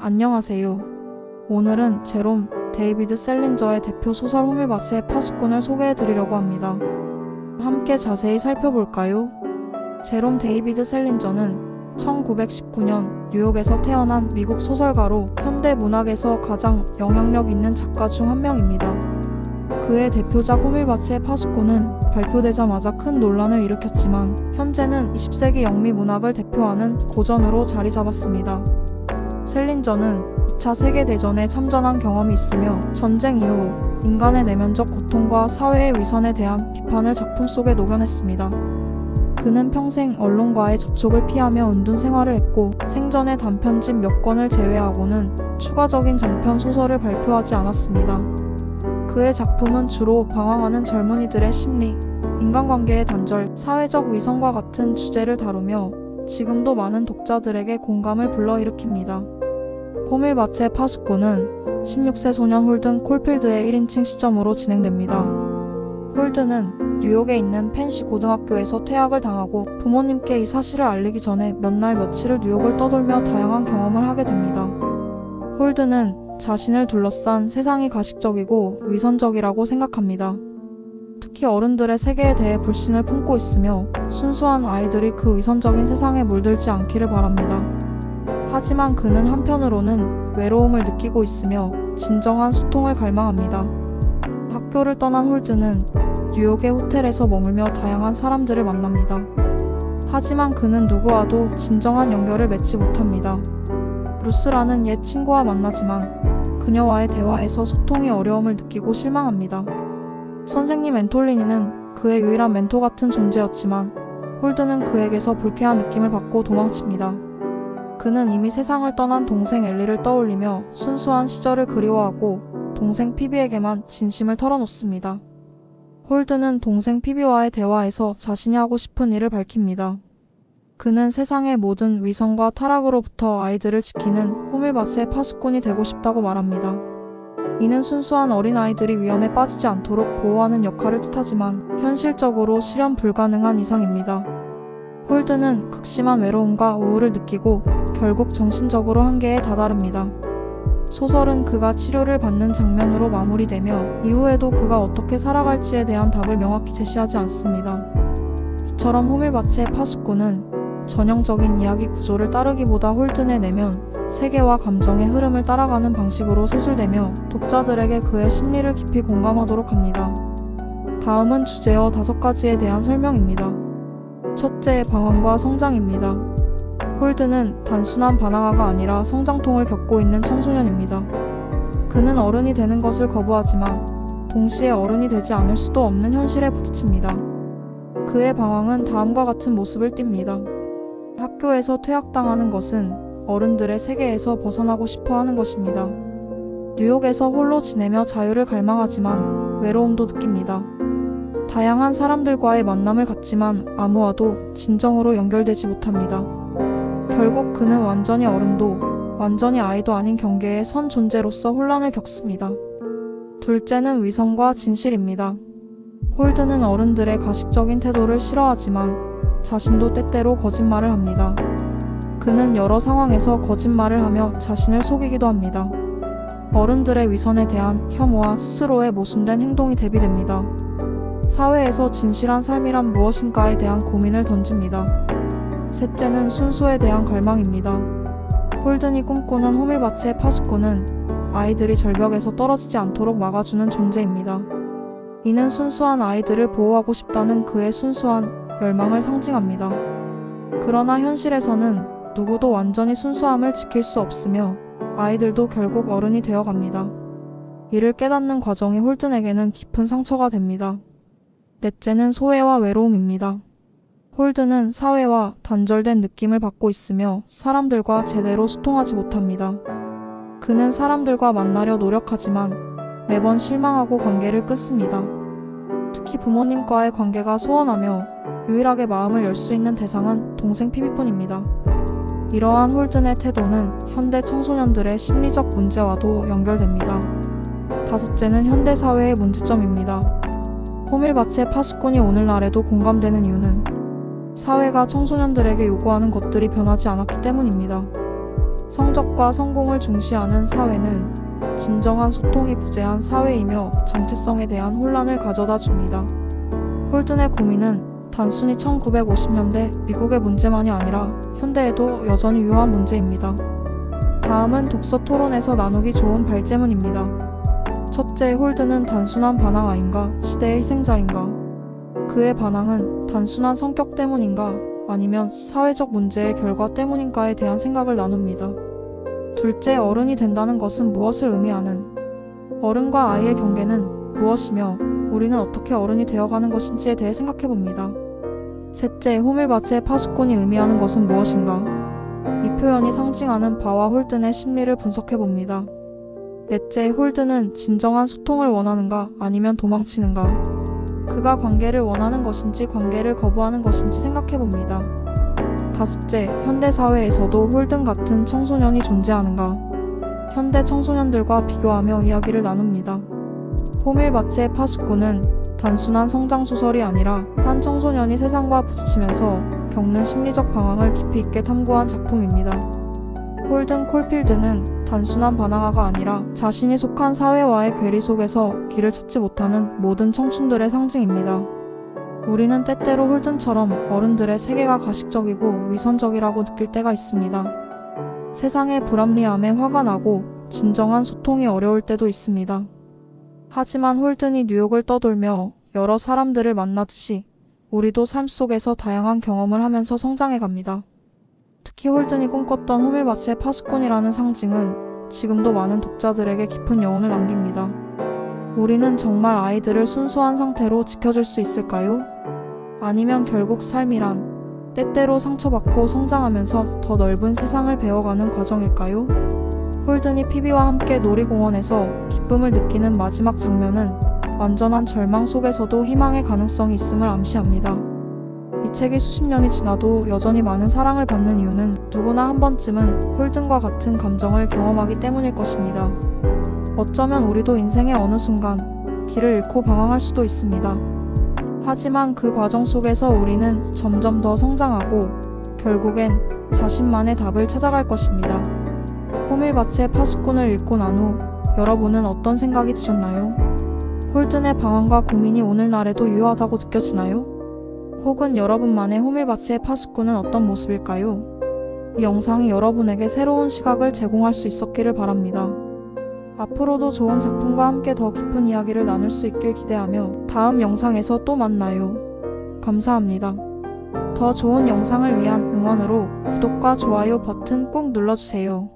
안녕하세요. 오늘은 제롬 데이비드 셀린저의 대표 소설 호밀밭의 파수꾼을 소개해 드리려고 합니다. 함께 자세히 살펴볼까요? 제롬 데이비드 셀린저는 1919년 뉴욕에서 태어난 미국 소설가로 현대 문학에서 가장 영향력 있는 작가 중 한 명입니다. 그의 대표작 호밀밭의 파수꾼은 발표되자마자 큰 논란을 일으켰지만 현재는 20세기 영미 문학을 대표하는 고전으로 자리 잡았습니다. 셀린저는 2차 세계대전에 참전한 경험이 있으며 전쟁 이후 인간의 내면적 고통과 사회의 위선에 대한 비판을 작품 속에 녹여냈습니다. 그는 평생 언론과의 접촉을 피하며 은둔 생활을 했고 생전에 단편집 몇 권을 제외하고는 추가적인 장편 소설을 발표하지 않았습니다. 그의 작품은 주로 방황하는 젊은이들의 심리, 인간관계의 단절, 사회적 위선과 같은 주제를 다루며 지금도 많은 독자들에게 공감을 불러일으킵니다. 호밀밭의 파수꾼은 16세 소년 홀든 콜필드의 1인칭 시점으로 진행됩니다. 홀든은 뉴욕에 있는 펜시 고등학교에서 퇴학을 당하고 부모님께 이 사실을 알리기 전에 몇 날 며칠을 뉴욕을 떠돌며 다양한 경험을 하게 됩니다. 홀든은 자신을 둘러싼 세상이 가식적이고 위선적이라고 생각합니다. 특히 어른들의 세계에 대해 불신을 품고 있으며 순수한 아이들이 그 위선적인 세상에 물들지 않기를 바랍니다. 하지만 그는 한편으로는 외로움을 느끼고 있으며 진정한 소통을 갈망합니다. 학교를 떠난 홀든은 뉴욕의 호텔에서 머물며 다양한 사람들을 만납니다. 하지만 그는 누구와도 진정한 연결을 맺지 못합니다. 루스라는 옛 친구와 만나지만 그녀와의 대화에서 소통이 어려움을 느끼고 실망합니다. 선생님 앤톨리니는 그의 유일한 멘토 같은 존재였지만 홀든은 그에게서 불쾌한 느낌을 받고 도망칩니다. 그는 이미 세상을 떠난 동생 엘리를 떠올리며 순수한 시절을 그리워하고 동생 피비에게만 진심을 털어놓습니다. 홀든은 동생 피비와의 대화에서 자신이 하고 싶은 일을 밝힙니다. 그는 세상의 모든 위선과 타락으로부터 아이들을 지키는 호밀밭의 파수꾼이 되고 싶다고 말합니다. 이는 순수한 어린아이들이 위험에 빠지지 않도록 보호하는 역할을 뜻하지만 현실적으로 실현 불가능한 이상입니다. 홀든은 극심한 외로움과 우울을 느끼고 결국 정신적으로 한계에 다다릅니다. 소설은 그가 치료를 받는 장면으로 마무리되며 이후에도 그가 어떻게 살아갈지에 대한 답을 명확히 제시하지 않습니다. 이처럼 호밀밭의 파수꾼은 전형적인 이야기 구조를 따르기보다 홀든의 내면, 세계와 감정의 흐름을 따라가는 방식으로 서술되며 독자들에게 그의 심리를 깊이 공감하도록 합니다. 다음은 주제어 5가지에 대한 설명입니다. 첫째, 방황과 성장입니다. 홀든은 단순한 반항아가 아니라 성장통을 겪고 있는 청소년입니다. 그는 어른이 되는 것을 거부하지만 동시에 어른이 되지 않을 수도 없는 현실에 부딪힙니다. 그의 방황은 다음과 같은 모습을 띱니다. 학교에서 퇴학당하는 것은 어른들의 세계에서 벗어나고 싶어 하는 것입니다. 뉴욕에서 홀로 지내며 자유를 갈망하지만 외로움도 느낍니다. 다양한 사람들과의 만남을 갖지만 아무와도 진정으로 연결되지 못합니다. 결국 그는 완전히 어른도 완전히 아이도 아닌 경계에 선 존재로서 혼란을 겪습니다. 둘째는 위선과 진실입니다. 홀든은 어른들의 가식적인 태도를 싫어하지만 자신도 때때로 거짓말을 합니다. 그는 여러 상황에서 거짓말을 하며 자신을 속이기도 합니다. 어른들의 위선에 대한 혐오와 스스로의 모순된 행동이 대비됩니다. 사회에서 진실한 삶이란 무엇인가에 대한 고민을 던집니다. 셋째는 순수에 대한 갈망입니다. 홀든이 꿈꾸는 호밀밭의 파수꾼은 아이들이 절벽에서 떨어지지 않도록 막아주는 존재입니다. 이는 순수한 아이들을 보호하고 싶다는 그의 순수한 열망을 상징합니다. 그러나 현실에서는 누구도 완전히 순수함을 지킬 수 없으며 아이들도 결국 어른이 되어갑니다. 이를 깨닫는 과정이 홀든에게는 깊은 상처가 됩니다. 넷째는 소외와 외로움입니다. 홀든은 사회와 단절된 느낌을 받고 있으며 사람들과 제대로 소통하지 못합니다. 그는 사람들과 만나려 노력하지만 매번 실망하고 관계를 끊습니다. 특히 부모님과의 관계가 소원하며 유일하게 마음을 열 수 있는 대상은 동생 피비뿐입니다. 이러한 홀든의 태도는 현대 청소년들의 심리적 문제와도 연결됩니다. 다섯째는 현대사회의 문제점입니다. 호밀밭의 파수꾼이 오늘날에도 공감되는 이유는 사회가 청소년들에게 요구하는 것들이 변하지 않았기 때문입니다. 성적과 성공을 중시하는 사회는 진정한 소통이 부재한 사회이며 정체성에 대한 혼란을 가져다 줍니다. 홀든의 고민은 단순히 1950년대 미국의 문제만이 아니라 현대에도 여전히 유효한 문제입니다. 다음은 독서 토론에서 나누기 좋은 발제문입니다. 첫째, 홀든은 단순한 반항아인가, 시대의 희생자인가? 그의 반항은 단순한 성격 때문인가, 아니면 사회적 문제의 결과 때문인가에 대한 생각을 나눕니다. 둘째, 어른이 된다는 것은 무엇을 의미하는? 어른과 아이의 경계는 무엇이며 우리는 어떻게 어른이 되어가는 것인지에 대해 생각해봅니다. 셋째, 호밀밭의 파수꾼이 의미하는 것은 무엇인가? 이 표현이 상징하는 바와 홀든의 심리를 분석해봅니다. 넷째, 홀든은 진정한 소통을 원하는가 아니면 도망치는가? 그가 관계를 원하는 것인지 관계를 거부하는 것인지 생각해봅니다. 다섯째, 현대사회에서도 홀든 같은 청소년이 존재하는가? 현대 청소년들과 비교하며 이야기를 나눕니다. 호밀밭의 파수꾼은 단순한 성장소설이 아니라 한 청소년이 세상과 부딪히면서 겪는 심리적 방황을 깊이 있게 탐구한 작품입니다. 홀든 콜필드는 단순한 반항아가 아니라 자신이 속한 사회와의 괴리 속에서 길을 찾지 못하는 모든 청춘들의 상징입니다. 우리는 때때로 홀든처럼 어른들의 세계가 가식적이고 위선적이라고 느낄 때가 있습니다. 세상의 불합리함에 화가 나고 진정한 소통이 어려울 때도 있습니다. 하지만 홀든이 뉴욕을 떠돌며 여러 사람들을 만나듯이 우리도 삶 속에서 다양한 경험을 하면서 성장해 갑니다. 특히 홀든이 꿈꿨던 호밀밭의 파수꾼이라는 상징은 지금도 많은 독자들에게 깊은 여운을 남깁니다. 우리는 정말 아이들을 순수한 상태로 지켜줄 수 있을까요? 아니면 결국 삶이란 때때로 상처받고 성장하면서 더 넓은 세상을 배워가는 과정일까요? 홀든이 피비와 함께 놀이공원에서 기쁨을 느끼는 마지막 장면은 완전한 절망 속에서도 희망의 가능성이 있음을 암시합니다. 이 책이 수십 년이 지나도 여전히 많은 사랑을 받는 이유는 누구나 한 번쯤은 홀든과 같은 감정을 경험하기 때문일 것입니다. 어쩌면 우리도 인생의 어느 순간 길을 잃고 방황할 수도 있습니다. 하지만 그 과정 속에서 우리는 점점 더 성장하고 결국엔 자신만의 답을 찾아갈 것입니다. 호밀밭의 파수꾼을 읽고 난 후 여러분은 어떤 생각이 드셨나요? 홀든의 방황과 고민이 오늘날에도 유효하다고 느껴지나요? 혹은 여러분만의 호밀밭의 파수꾼은 어떤 모습일까요? 이 영상이 여러분에게 새로운 시각을 제공할 수 있었기를 바랍니다. 앞으로도 좋은 작품과 함께 더 깊은 이야기를 나눌 수 있길 기대하며 다음 영상에서 또 만나요. 감사합니다. 더 좋은 영상을 위한 응원으로 구독과 좋아요 버튼 꾹 눌러주세요.